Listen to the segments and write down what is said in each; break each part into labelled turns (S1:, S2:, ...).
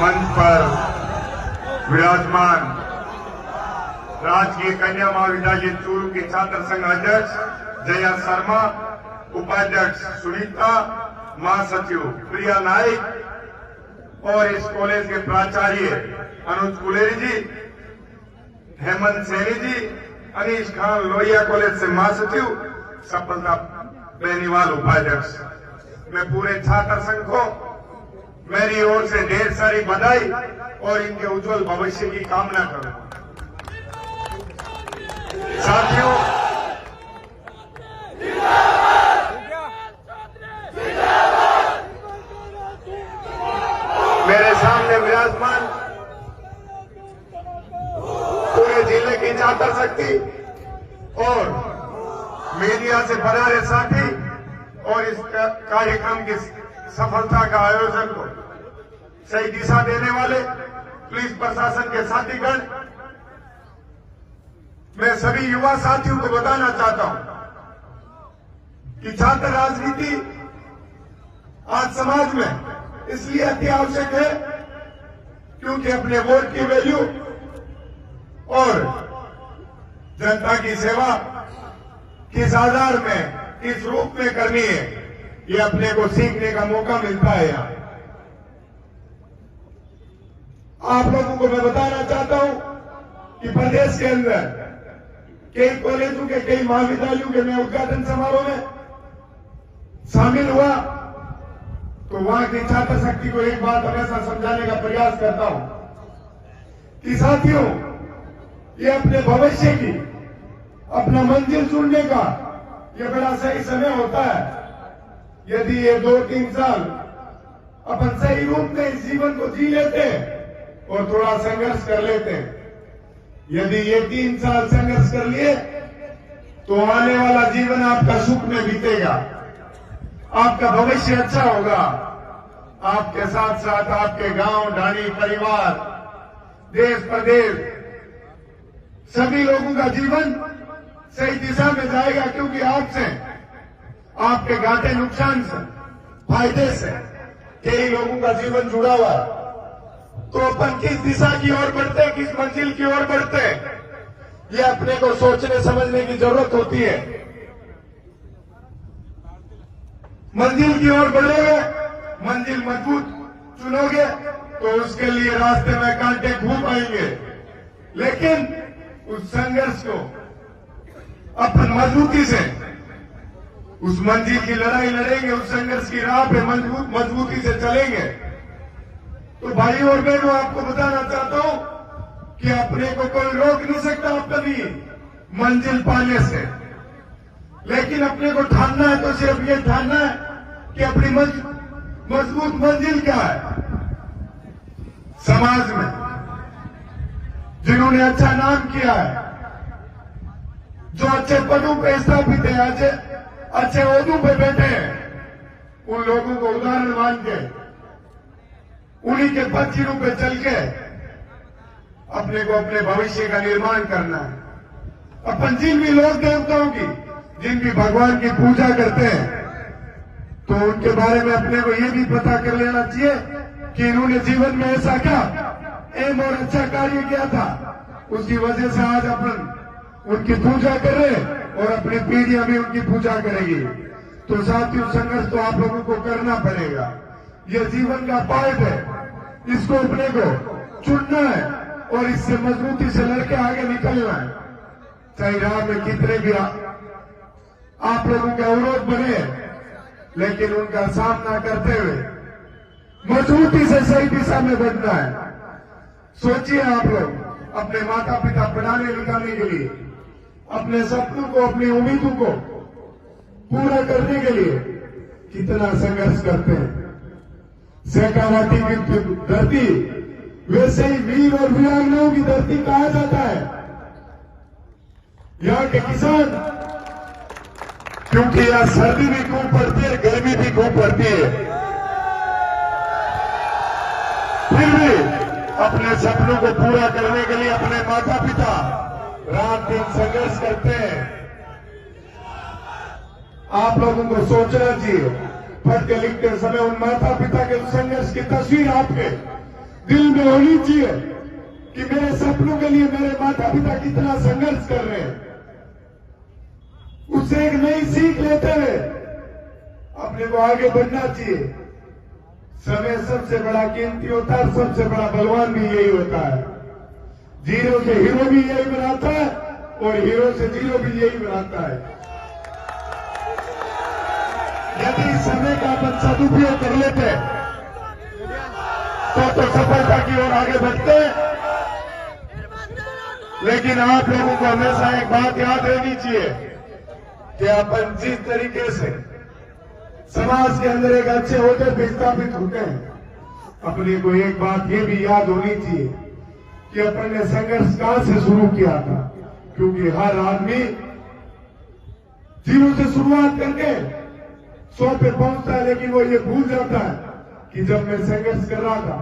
S1: मंच पर विराजमान राजकीय कन्या महाविद्यालय चूरू के छात्र संघ अध्यक्ष जया शर्मा, उपाध्यक्ष सुनीता, महासचिव प्रिया नाइक और इस कॉलेज के प्राचार्य अनुज कुलेरी जी, हेमंत सैनी जी, अनीश खान लोहिया कॉलेज से महासचिव, सफलता बेनीवाल उपाध्यक्ष। मैं पूरे छात्र संघ को मेरी ओर से ढेर सारी बधाई और इनके उज्जवल भविष्य की कामना करूं। साथियों, मेरे सामने विराजमान पूरे जिले की छात्र शक्ति और मीडिया से भरारे साथी और इस कार्यक्रम की सफलता का आयोजन को सही दिशा देने वाले पुलिस प्रशासन के साथीगण, मैं सभी युवा साथियों को बताना चाहता हूं कि छात्र राजनीति आज समाज में इसलिए अति आवश्यक है क्योंकि अपने वोट की वैल्यू और जनता की सेवा किस आधार में, किस रूप में करनी है, ये अपने को सीखने का मौका मिलता है। यहाँ आप लोगों को मैं बताना चाहता हूं कि प्रदेश के अंदर कई कॉलेजों के, कई महाविद्यालयों के मैं उद्घाटन समारोह में शामिल हुआ तो वहां की छात्र शक्ति को एक बात हमेशा समझाने का प्रयास करता हूं कि साथियों, ये अपने भविष्य की, अपना मंजिल चुनने का ये बड़ा सही समय होता है। यदि ये 2-3 साल अपन सही रूप में इस जीवन को जी लेते और थोड़ा संघर्ष कर लेते, यदि ये 3 साल संघर्ष कर लिए तो आने वाला जीवन आपका सुख में बीतेगा, आपका भविष्य अच्छा होगा। आपके साथ साथ आपके गांव, ढाणी, परिवार, देश प्रदेश, सभी लोगों का जीवन सही दिशा में जाएगा क्योंकि आपसे, आपके घाटे नुकसान से, फायदे से कई लोगों का जीवन जुड़ा हुआ है। तो अपन किस दिशा की ओर बढ़ते, किस मंजिल की ओर बढ़ते, ये अपने को सोचने समझने की जरूरत होती है। मंजिल की ओर बढ़ोगे, मंजिल मजबूत चुनोगे तो उसके लिए रास्ते में कांटे खूब आएंगे, लेकिन उस संघर्ष को अपन मजबूती से, उस मंजिल की लड़ाई लड़ेंगे, उस संघर्ष की राह पे मजबूती से चलेंगे। तो भाई और बहनों, आपको बताना चाहता हूं कि अपने को कोई रोक नहीं सकता आप कभी मंजिल पाने से, लेकिन अपने को ठानना है तो सिर्फ ये ठानना है कि अपनी मजबूत मंजिल क्या है। समाज में जिन्होंने अच्छा नाम किया है, जो अच्छे पदों पे स्थापित है, अच्छे ओहदों पे बैठे हैं, उन लोगों को उदाहरण मान के, उन्हीं के पक्षियों पे चल के अपने को अपने भविष्य का निर्माण करना है। अपन जिन भी लोक देवताओं की, जिन भी भगवान की पूजा करते हैं, तो उनके बारे में अपने को ये भी पता कर लेना चाहिए कि इन्होंने जीवन में ऐसा क्या एम और अच्छा कार्य किया था, उसकी वजह से आज अपन उनकी पूजा कर रहे हैं और अपनी पीढ़ियां भी उनकी पूजा करेगी। तो साथियों, संघर्ष तो आप लोगों को करना पड़ेगा। यह जीवन का पार्ट है, इसको अपने को चुनना है और इससे मजबूती से लड़के आगे निकलना है। चाहे राह में कितने भी आप लोगों के अवरोध बने, लेकिन उनका सामना करते हुए मजबूती से सही दिशा में बढ़ना है। सोचिए, आप लोग अपने माता पिता पढ़ाने लिखाने के लिए, अपने सपनों को, अपनी उम्मीदों को पूरा करने के लिए कितना संघर्ष करते हैं। शेखावाटी की धरती वैसे ही वीर और वीरांगनाओं की धरती कहा जाता है। यहाँ के किसान, क्योंकि यहाँ सर्दी भी खूब पड़ती है, गर्मी भी खूब पड़ती है, फिर भी अपने सपनों को पूरा करने के लिए अपने माता पिता रात दिन संघर्ष करते हैं। आप लोगों को सोचना चाहिए, पढ़ते लिखते समय उन माता पिता के संघर्ष की तस्वीर आपके दिल में होनी चाहिए कि मेरे सपनों के लिए मेरे माता पिता कितना संघर्ष कर रहे हैं। उससे एक नई सीख लेते हुए अपने को आगे बढ़ना चाहिए। समय सबसे बड़ा कीमती होता है, सबसे बड़ा बलवान भी यही होता है। जीरो से हीरो भी यही बनाता है और हीरो से जीरो भी यही बनाता है। यदि समय का अपन सदुपयोग कर लेते तो सफलता की ओर आगे बढ़ते। लेकिन आप लोगों को हमेशा एक बात याद रहनी चाहिए कि अपन जिस तरीके से समाज के अंदर एक अच्छे होते पे स्थापित होते हैं, अपने को एक बात ये भी याद होनी चाहिए कि अपन ने संघर्ष कहां से शुरू किया था। क्योंकि हर आदमी जीरो से शुरुआत करके 100 पे पहुंचता है, लेकिन वो ये भूल जाता है कि जब मैं संघर्ष कर रहा था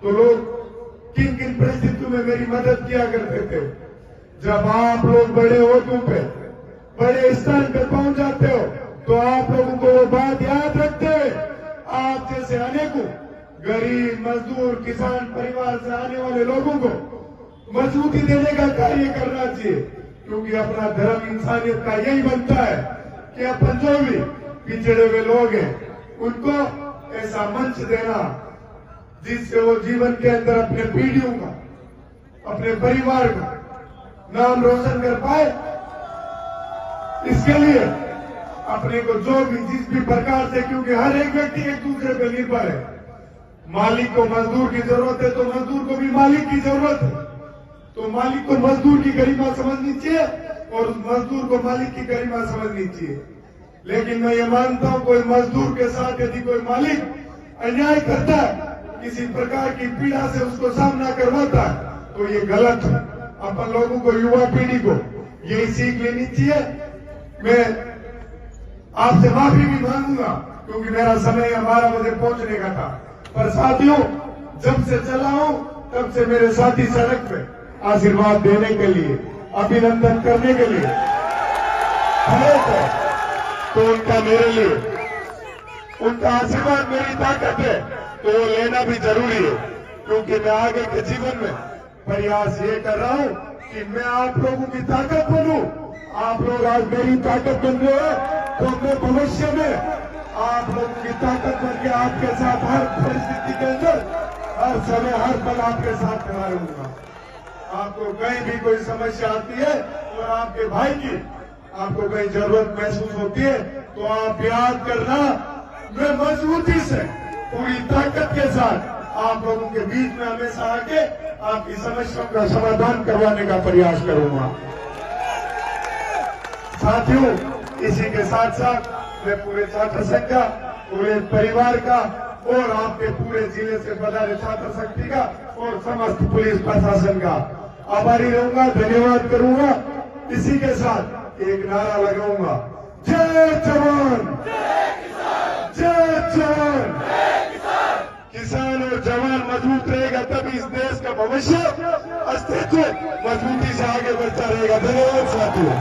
S1: तो लोग किन किन परिस्थितियों में मेरी मदद किया करते थे। जब आप लोग बड़े ओहदों पे, बड़े स्थान पे पहुंच जाते हो तो आप लोगों को वो बात याद रखते हुए आप जैसे अनेकों गरीब, मजदूर, किसान परिवार से आने वाले लोगों को मजबूती देने का कार्य करना चाहिए। क्योंकि अपना धर्म इंसानियत का यही बनता है कि अपन जो भी पिछड़े हुए लोग हैं उनको ऐसा मंच देना जिससे वो जीवन के अंदर अपने पीढ़ियों का, अपने परिवार का नाम रोशन कर पाए। इसके लिए अपने को जो भी जिस भी प्रकार से, क्योंकि हर एक व्यक्ति एक दूसरे पर निर्भर है। मालिक को मजदूर की जरूरत है तो मजदूर को भी मालिक की जरूरत है। तो मालिक को मजदूर की गरिमा समझनी चाहिए और उस मजदूर को मालिक की गरिमा समझनी चाहिए। लेकिन मैं ये मानता हूं कोई मजदूर के साथ यदि कोई मालिक अन्याय करता है, किसी प्रकार की पीड़ा से उसको सामना करवाता है, तो ये गलत है। अपन लोगों को, युवा पीढ़ी को यही सीख लेनी चाहिए। मैं आपसे माफी भी मांगूंगा क्योंकि मेरा समय 12 बजे पहुंचने का था। पर साथियों, जब से चला हूं तब से मेरे साथी सड़क पे आशीर्वाद देने के लिए, अभिनंदन करने के लिए खड़े थे। तो उनका मेरे लिए, उनका आशीर्वाद मेरी ताकत है, तो वो लेना भी जरूरी है। क्योंकि मैं आगे के जीवन में प्रयास ये कर रहा हूं कि मैं आप लोगों की ताकत बनूं। आप लोग आज मेरी ताकत बन रहे हो तो मैं भविष्य में आप लोगों की ताकत बन के आपके साथ हर परिस्थिति के अंदर, हर समय, हर पल आपके साथ खड़ा रहूंगा। आपको कहीं भी कोई समस्या आती है और आपके भाई की आपको कहीं जरूरत महसूस होती है तो आप याद करना, मैं मजबूती से, पूरी ताकत के साथ आप लोगों के बीच में हमेशा आके आपकी समस्याओं का समाधान करवाने का प्रयास करूंगा। साथियों, इसी के साथ साथ मैं पूरे छात्र संघ का, पूरे परिवार का और आपके पूरे जिले से पधारे छात्र शक्ति का और समस्त पुलिस प्रशासन का आभारी रहूंगा, धन्यवाद करूंगा। इसी के साथ एक नारा लगाऊंगा, जय जवान, जय जवान। किसान और जवान मजबूत रहेगा तभी इस देश का भविष्य, अस्तित्व मजबूती से आगे बढ़ता रहेगा। धन्यवाद साथियों।